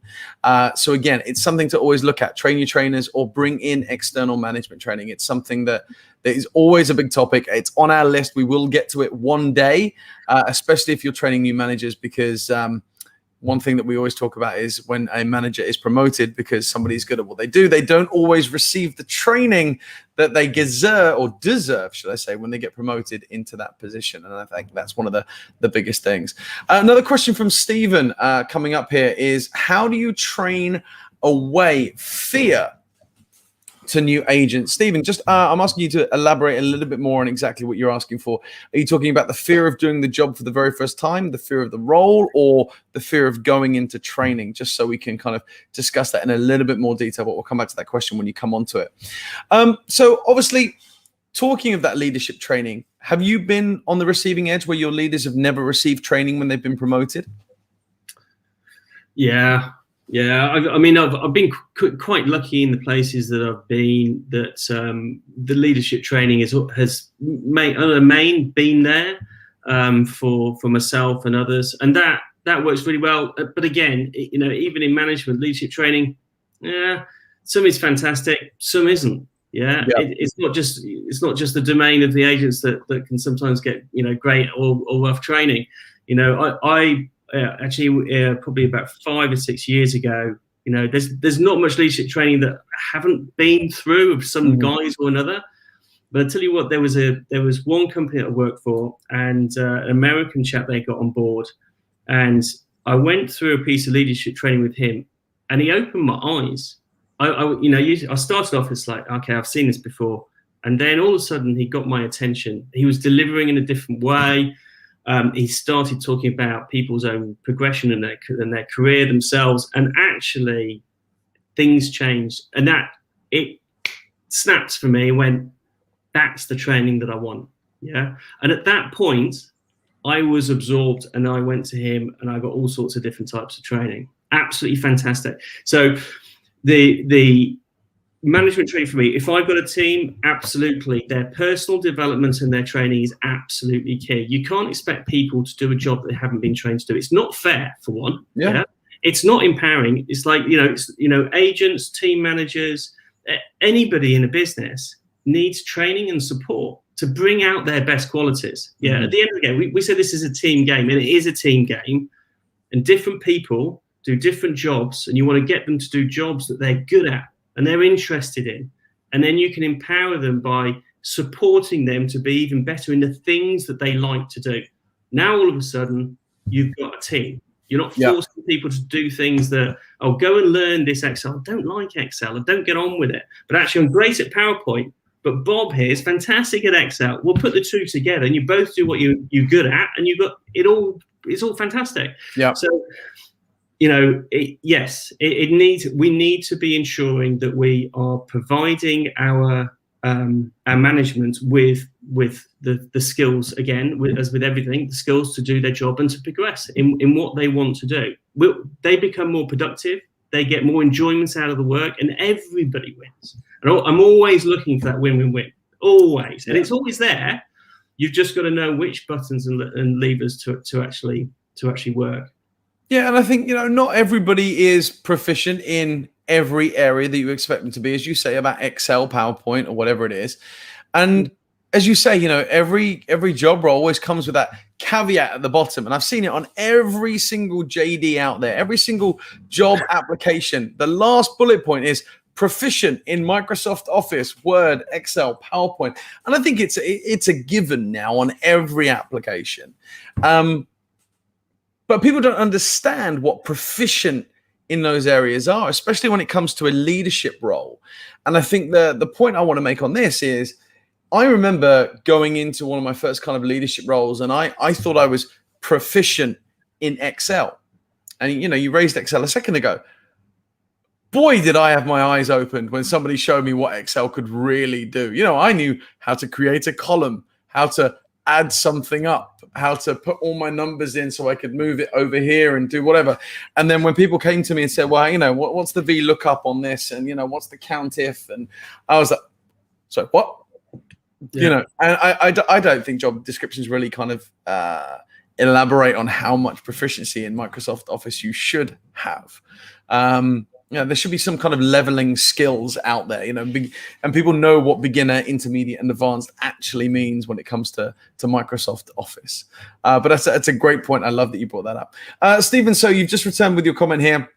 So again, it's something to always look at. Train your trainers or bring in external management training. It's something that is always a big topic. It's on our list. We will get to it one day, especially if you're training new managers, because one thing that we always talk about is when a manager is promoted because somebody's good at what they do, they don't always receive the training that they deserve, should I say, when they get promoted into that position. And I think that's one of the biggest things. Another question from Stephen coming up here is, how do you train away fear to new agents? Stephen, just I'm asking you to elaborate a little bit more on exactly what you're asking for. Are you talking about the fear of doing the job for the very first time, the fear of the role, or the fear of going into training? Just so we can kind of discuss that in a little bit more detail, but we'll come back to that question when you come onto it. So obviously, talking of that leadership training, have you been on the receiving edge where your leaders have never received training when they've been promoted? Yeah. I mean, I've been quite lucky in the places that I've been, that the leadership training has been there for myself and others, and that works really well. But again, even in management, leadership training, some is fantastic, some isn't. Yeah. It's not just the domain of the agents that can sometimes get great or rough training. Actually, probably about 5 or 6 years ago, there's not much leadership training that I haven't been through of some guise or another. But I tell you what, there was one company that I worked for, and an American chap they got on board, and I went through a piece of leadership training with him, and he opened my eyes. I started off as like, okay, I've seen this before, and then all of a sudden he got my attention. He was delivering in a different way. He started talking about people's own progression and their career themselves, and actually things changed, and that it snapped for me and went, that's the training that I want. Yeah. And at that point I was absorbed, and I went to him and I got all sorts of different types of training. Absolutely fantastic. So the management training for me, if I've got a team, absolutely, their personal development and their training is absolutely key. You can't expect people to do a job they haven't been trained to do. It's not fair, for one. Yeah. It's not empowering. It's like, agents, team managers, anybody in a business needs training and support to bring out their best qualities. Yeah, at the end of the game, we say this is a team game, and it is a team game, and different people do different jobs, and you want to get them to do jobs that they're good at and they're interested in, and then you can empower them by supporting them to be even better in the things that they like to do. Now all of a sudden you've got a team. You're not forcing people to do things that, oh, go and learn this Excel. I don't like Excel. I don't get on with it. But actually I'm great at PowerPoint. But Bob here is fantastic at Excel. We'll put the two together, and you both do what you're good at, and you've got it all. It's all fantastic. Yeah. So, you know, we need to be ensuring that we are providing our management with the skills, again, as with everything, the skills to do their job and to progress in what they want to do. They become more productive. They get more enjoyment out of the work, and everybody wins. And I'm always looking for that win-win-win, always. And it's always there. You've just got to know which buttons and levers to actually work. Yeah, and I think, you know, not everybody is proficient in every area that you expect them to be, as you say, about Excel, PowerPoint, or whatever it is. And as you say, you know, every job role always comes with that caveat at the bottom. And I've seen it on every single JD out there, every single job application. The last bullet point is proficient in Microsoft Office, Word, Excel, PowerPoint. And I think it's a given now on every application. But people don't understand what proficient in those areas are, especially when it comes to a leadership role. And I think the point I want to make on this is, I remember going into one of my first kind of leadership roles, and I thought I was proficient in Excel. And, you know, you raised Excel a second ago. Boy, did I have my eyes opened when somebody showed me what Excel could really do. You know, I knew how to create a column, how to add something up, how to put all my numbers in so I could move it over here and do whatever. And then when people came to me and said, well, you know, what's the VLOOKUP on this? And, you know, what's the COUNTIF? And I was like, so what? Yeah. You know, and I don't think job descriptions really kind of elaborate on how much proficiency in Microsoft Office you should have. You know, there should be some kind of leveling skills out there, you know, and people know what beginner, intermediate, and advanced actually means when it comes to Microsoft Office. But that's a great point. I love that you brought that up. Stephen, so you've just returned with your comment here.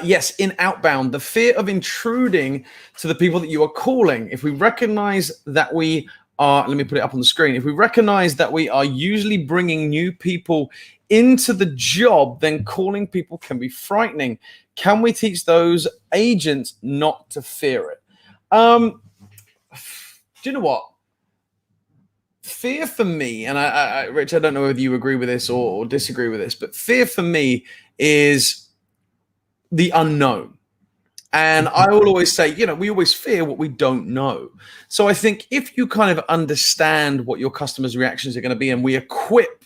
Yes, in outbound, the fear of intruding to the people that you are calling. If we recognize that we are, let me put it up on the screen. If we recognize that we are usually bringing new people into the job, then calling people can be frightening. Can we teach those agents not to fear it? Do you know what? Fear for me, and Rich, I don't know whether you agree with this or disagree with this, but fear for me is the unknown. And I will always say, you know, we always fear what we don't know. So I think if you kind of understand what your customers' reactions are going to be, and we equip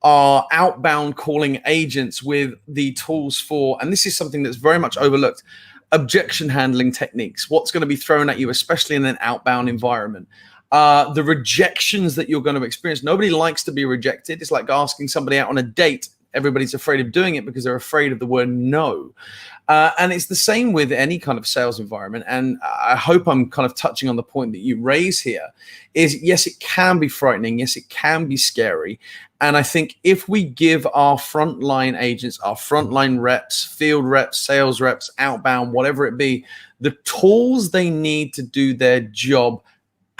our outbound calling agents with the tools for, and this is something that's very much overlooked, objection handling techniques. What's going to be thrown at you, especially in an outbound environment. The rejections that you're going to experience. Nobody likes to be rejected. It's like asking somebody out on a date. Everybody's afraid of doing it because they're afraid of the word no. And it's the same with any kind of sales environment. And I hope I'm kind of touching on the point that you raise here is, yes, it can be frightening. Yes, it can be scary. And I think if we give our frontline agents, our frontline reps, field reps, sales reps, outbound, whatever it be, the tools they need to do their job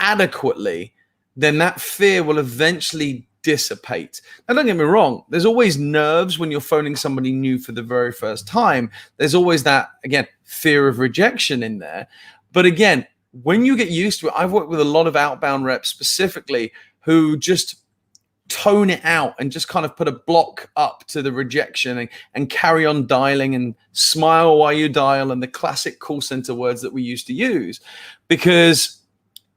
adequately, then that fear will eventually dissipate. Now, don't get me wrong. There's always nerves when you're phoning somebody new for the very first time. There's always that, again, fear of rejection in there. But again, when you get used to it, I've worked with a lot of outbound reps specifically who just tone it out and just kind of put a block up to the rejection and carry on dialing and smile while you dial, and the classic call center words that we used to use, because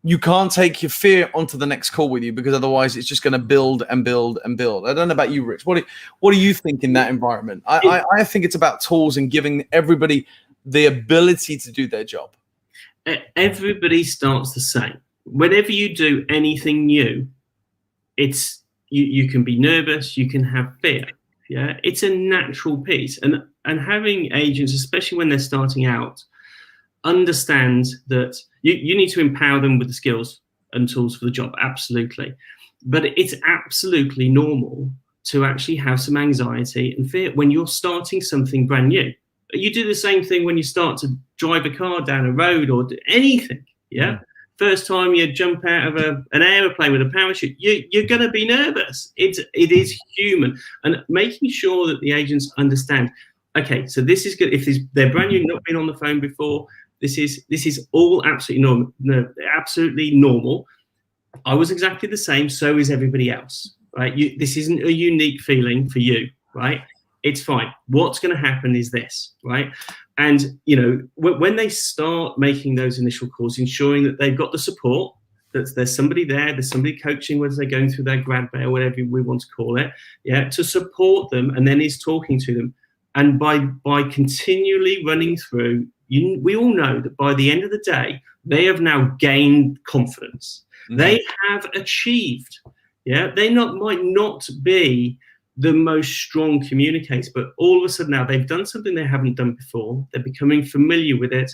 you can't take your fear onto the next call with you, because otherwise it's just going to build and build and build. I don't know about you, Rich. What do you think in that environment? I think it's about tools and giving everybody the ability to do their job. Everybody starts the same. Whenever you do anything new, it's you can be nervous, you can have fear. Yeah, it's a natural piece. And having agents, especially when they're starting out, understand that you need to empower them with the skills and tools for the job, absolutely. But it's absolutely normal to actually have some anxiety and fear when you're starting something brand new. You do the same thing when you start to drive a car down a road or do anything. Yeah. First time you jump out of an aeroplane with a parachute, you're going to be nervous. It is human. And making sure that the agents understand, okay, so this is good. If they're brand new, not been on the phone before, this is all absolutely normal. No, absolutely normal. I was exactly the same. So is everybody else, right? This isn't a unique feeling for you, right? It's fine. What's going to happen is this, right? And, you know, when they start making those initial calls, ensuring that they've got the support, that there's somebody there, there's somebody coaching, whether they're going through their grad bay or whatever we want to call it, yeah, to support them, and then is talking to them. And by continually running through, we all know that by the end of the day, they have now gained confidence. Mm-hmm. They have achieved. Yeah, they might not be the most strong communicators, but all of a sudden now they've done something they haven't done before. They're becoming familiar with it.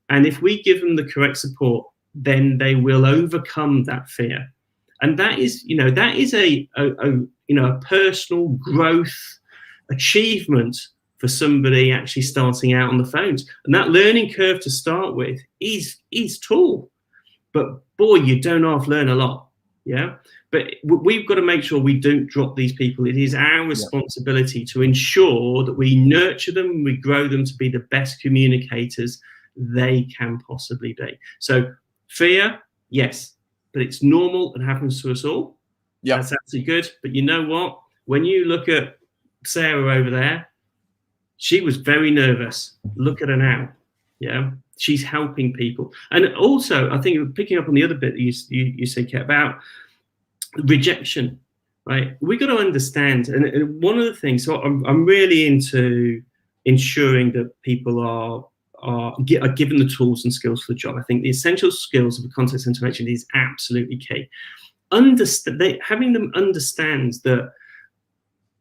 And if we give them the correct support, then they will overcome that fear. And that is, you know, that is a personal growth achievement for somebody actually starting out on the phones. And that learning curve to start with is tall, but boy, you don't half learn a lot. Yeah. But we've got to make sure we don't drop these people. It is our responsibility to ensure that we nurture them, we grow them to be the best communicators they can possibly be. So fear, yes, but it's normal. It happens to us all. Yeah, that's absolutely good. But you know what? When you look at Sarah over there, she was very nervous. Look at her now. Yeah, she's helping people. And also, I think picking up on the other bit that you said, Catt, about rejection, right? We got to understand, and one of the things, so I'm really into ensuring that people are given the tools and skills for the job. I think the essential skills of a contact center agent is absolutely key. Having them understand that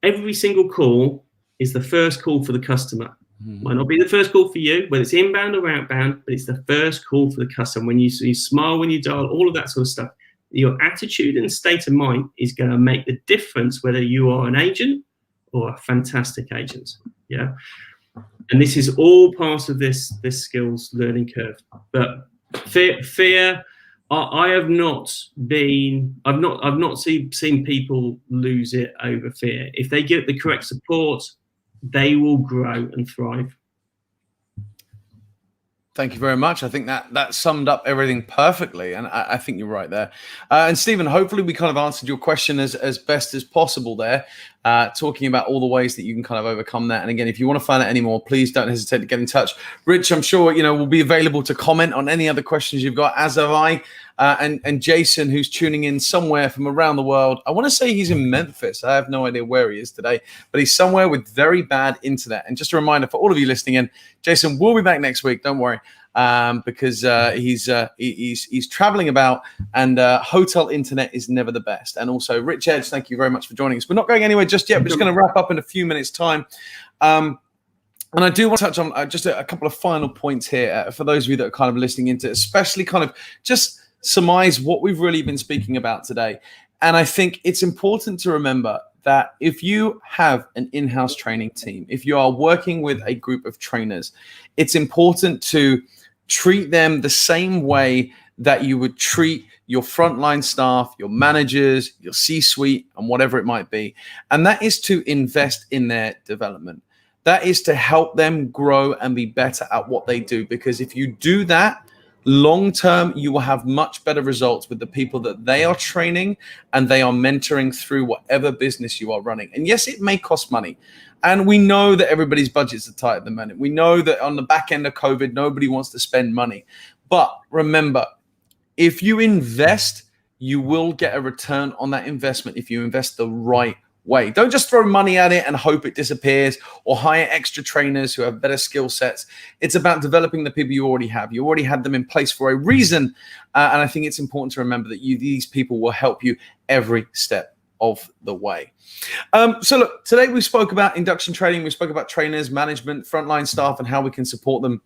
every single call is the first call for the customer. Might not be the first call for you, whether it's inbound or outbound, but it's the first call for the customer. When you smile, when you dial, all of that sort of stuff. Your attitude and state of mind is going to make the difference whether you are an agent or a fantastic agent. Yeah. And this is all part of this skills learning curve. But fear, I have not seen people lose it over fear. If they get the correct support, they will grow and thrive. Thank you very much. I think that summed up everything perfectly, and I think you're right there. And Stephen, hopefully we kind of answered your question as best as possible there, talking about all the ways that you can kind of overcome that. And again, if you want to find out any more, please don't hesitate to get in touch. Rich, I'm sure will be available to comment on any other questions you've got, as have I. And Jason, who's tuning in somewhere from around the world. I want to say he's in Memphis. I have no idea where he is today, but he's somewhere with very bad internet. And just a reminder for all of you listening in, Jason will be back next week. Don't worry, because he's traveling about, and hotel internet is never the best. And also, Rich Edge, thank you very much for joining us. We're not going anywhere just yet. We're just going to wrap up in a few minutes' time. And I do want to touch on just a couple of final points here for those of you that are kind of listening into, especially kind of just surmise what we've really been speaking about today. And I think it's important to remember that if you have an in-house training team, if you are working with a group of trainers, it's important to treat them the same way that you would treat your frontline staff, your managers, your C-suite, and whatever it might be. And that is to invest in their development. That is to help them grow and be better at what they do. Because if you do that, long term, you will have much better results with the people that they are training and they are mentoring through whatever business you are running. And yes, it may cost money. And we know that everybody's budgets are tight at the moment. We know that on the back end of COVID, nobody wants to spend money. But remember, if you invest, you will get a return on that investment if you invest the right way. Don't just throw money at it and hope it disappears, or hire extra trainers who have better skill sets. It's about developing the people you already have. You already had them in place for a reason. And I think it's important to remember that these people will help you every step of the way. So look, today we spoke about induction training. We spoke about trainers, management, frontline staff, and how we can support them.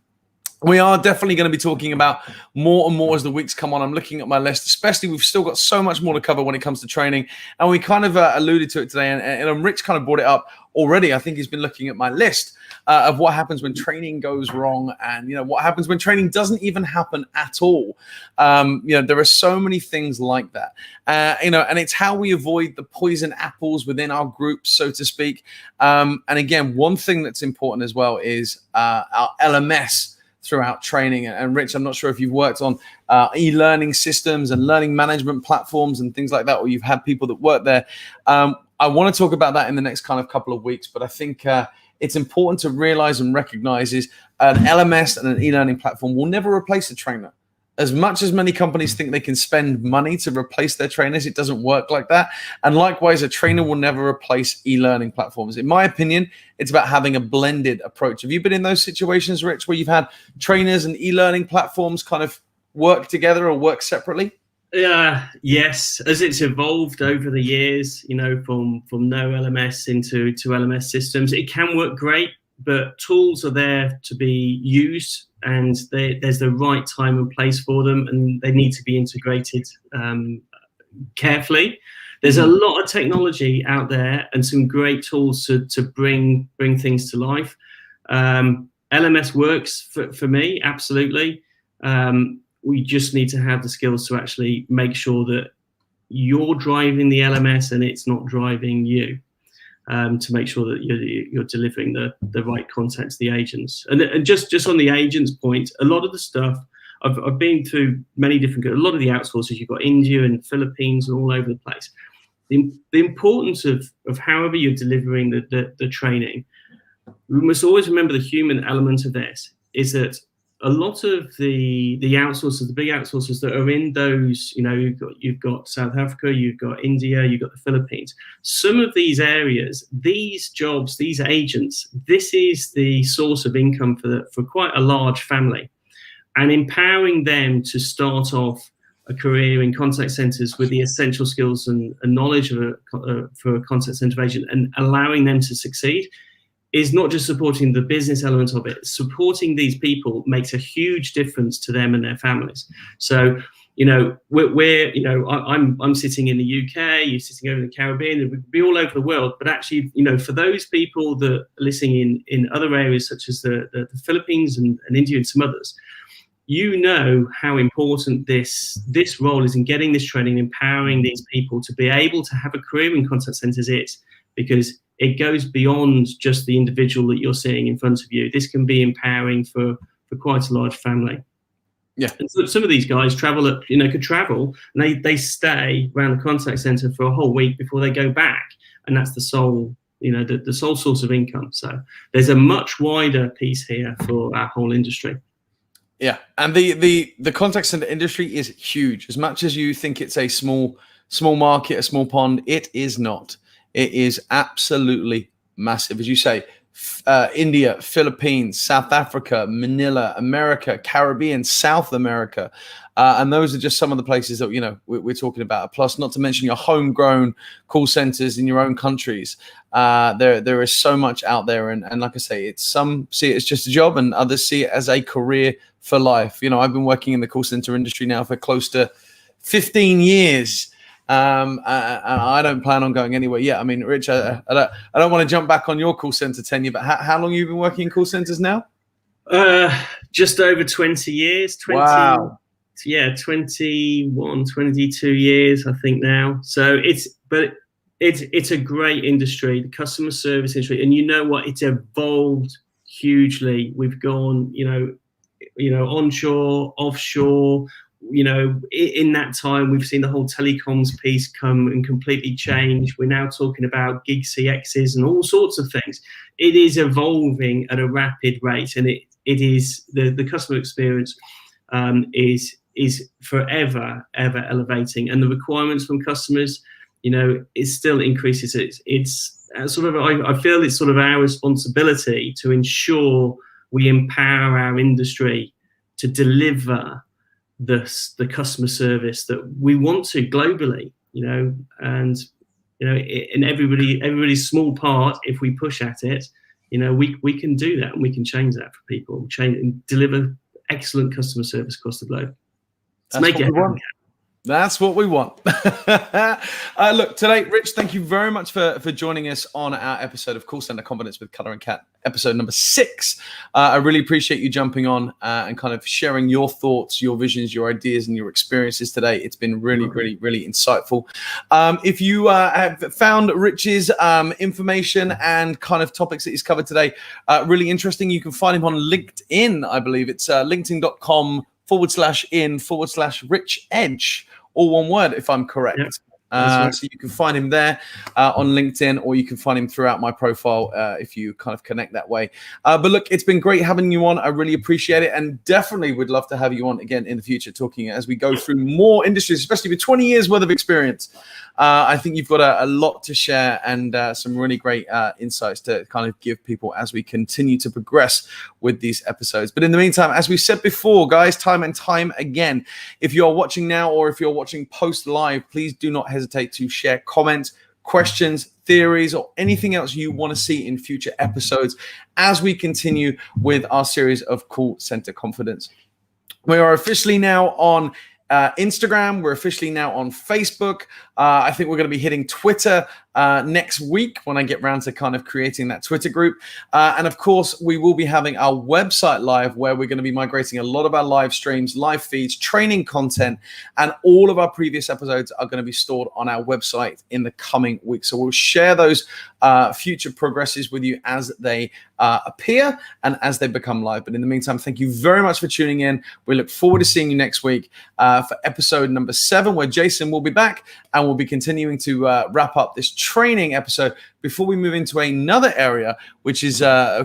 We are definitely going to be talking about more and more as the weeks come on. I'm looking at my list, especially we've still got so much more to cover when it comes to training. And we kind of alluded to it today, and Rich kind of brought it up already. I think he's been looking at my list of what happens when training goes wrong, and what happens when training doesn't even happen at all. There are so many things like that. And it's how we avoid the poison apples within our group, so to speak. And again, one thing that's important as well is our LMS throughout training. And Rich, I'm not sure if you've worked on e-learning systems and learning management platforms and things like that, or you've had people that work there. I want to talk about that in the next kind of couple of weeks, but I think it's important to realize and recognize is an LMS and an e-learning platform will never replace a trainer. As much as many companies think they can spend money to replace their trainers, it doesn't work like that. And likewise, a trainer will never replace e-learning platforms. In my opinion, it's about having a blended approach. Have you been in those situations, Rich, where you've had trainers and e-learning platforms kind of work together or work separately? Yes, as it's evolved over the years, from no LMS into LMS systems, it can work great, but tools are there to be used, and there's the right time and place for them, and they need to be integrated carefully. There's a lot of technology out there and some great tools to bring things to life. LMS works for me, absolutely. We just need to have the skills to actually make sure that you're driving the LMS and it's not driving you, to make sure that you're delivering the right content to the agents. And just on the agents point, a lot of the stuff, I've been through many different, a lot of the outsourcers, you've got India and Philippines and all over the place. The importance of however you're delivering the training, we must always remember the human element of this, is that a lot of the outsourcers, the big outsourcers that are in those, you've got South Africa, you've got India, you've got the Philippines. Some of these areas, these jobs, these agents, this is the source of income for quite a large family. And empowering them to start off a career in contact centers with the essential skills and knowledge for a contact center agent, and allowing them to succeed, is not just supporting the business element of it. Supporting these people makes a huge difference to them and their families. So, I'm sitting in the UK, you're sitting over in the Caribbean, and we'd be all over the world. But actually, for those people that are listening in other areas such as the Philippines and India and some others, how important this role is in getting this training, empowering these people to be able to have a career in contact centers is, because it goes beyond just the individual that you're seeing in front of you. This can be empowering for quite a large family. Yeah. And so some of these guys could travel, and they stay around the contact center for a whole week before they go back. And that's the sole, the sole source of income. So there's a much wider piece here for our whole industry. Yeah. And the contact center industry is huge. As much as you think it's a small market, a small pond, it is not. It is absolutely massive. As you say, India, Philippines, South Africa, Manila, America, Caribbean, South America. And those are just some of the places that, we're talking about. Plus, not to mention your homegrown call centers in your own countries. There is so much out there. And like I say, some see it as just a job, and others see it as a career for life. I've been working in the call center industry now for close to 15 years. And I don't plan on going anywhere yet. I mean, Rich, I don't want to jump back on your call center tenure, but how long have you been working in call centers now? Just over 20 years. Wow. Yeah, 21, 22 years, I think now. So it's a great industry, the customer service industry. And you know what? It's evolved hugely. We've gone, onshore, offshore. In that time, we've seen the whole telecoms piece come and completely change. We're now talking about gig CXs and all sorts of things. It is evolving at a rapid rate, and it is the customer experience is forever ever elevating, and the requirements from customers, it still increases. It's sort of I feel it's sort of our responsibility to ensure we empower our industry to deliver the customer service that we want to globally, and in everybody's small part, if we push at it, we can do that, and we can change that for people, change and deliver excellent customer service across the globe. That's what we want. That's what we want. Look, today, Rich, thank you very much for joining us on our episode of Call Center Confidence with Cutter and Catt, episode number 6. I really appreciate you jumping on and kind of sharing your thoughts, your visions, your ideas, and your experiences today. It's been really, really, really insightful. If you have found Rich's information and kind of topics that he's covered today really interesting, you can find him on LinkedIn, I believe. It's linkedin.com/in/Rich Edge, all one word, if I'm correct. Yep. So you can find him there on LinkedIn, or you can find him throughout my profile if you kind of connect that way. But look, it's been great having you on. I really appreciate it, and definitely would love to have you on again in the future, talking as we go through more industries, especially with 20 years worth of experience. I think you've got a lot to share and some really great insights to kind of give people as we continue to progress with these episodes. But in the meantime, as we said before, guys, time and time again, if you're watching now or if you're watching post live, please do not hesitate to share comments, questions, theories, or anything else you want to see in future episodes as we continue with our series of Call Center Confidence. We are officially now on Instagram. We're officially now on Facebook. I think we're going to be hitting Twitter next week when I get around to kind of creating that Twitter group. And of course, we will be having our website live, where we're going to be migrating a lot of our live streams, live feeds, training content, and all of our previous episodes are going to be stored on our website in the coming weeks. So we'll share those future progresses with you as they appear and as they become live. But in the meantime, thank you very much for tuning in. We look forward to seeing you next week for episode number 7, where Jason will be back and we'll be continuing to wrap up this training episode before we move into another area, which is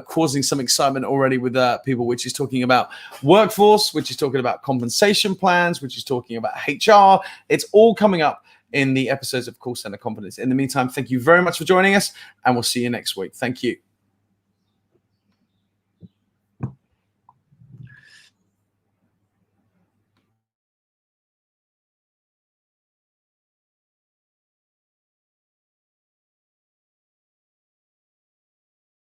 causing some excitement already with people, which is talking about workforce, which is talking about compensation plans, which is talking about HR. It's all coming up in the episodes of Call Center Confidence. In the meantime, thank you very much for joining us, and we'll see you next week. Thank you.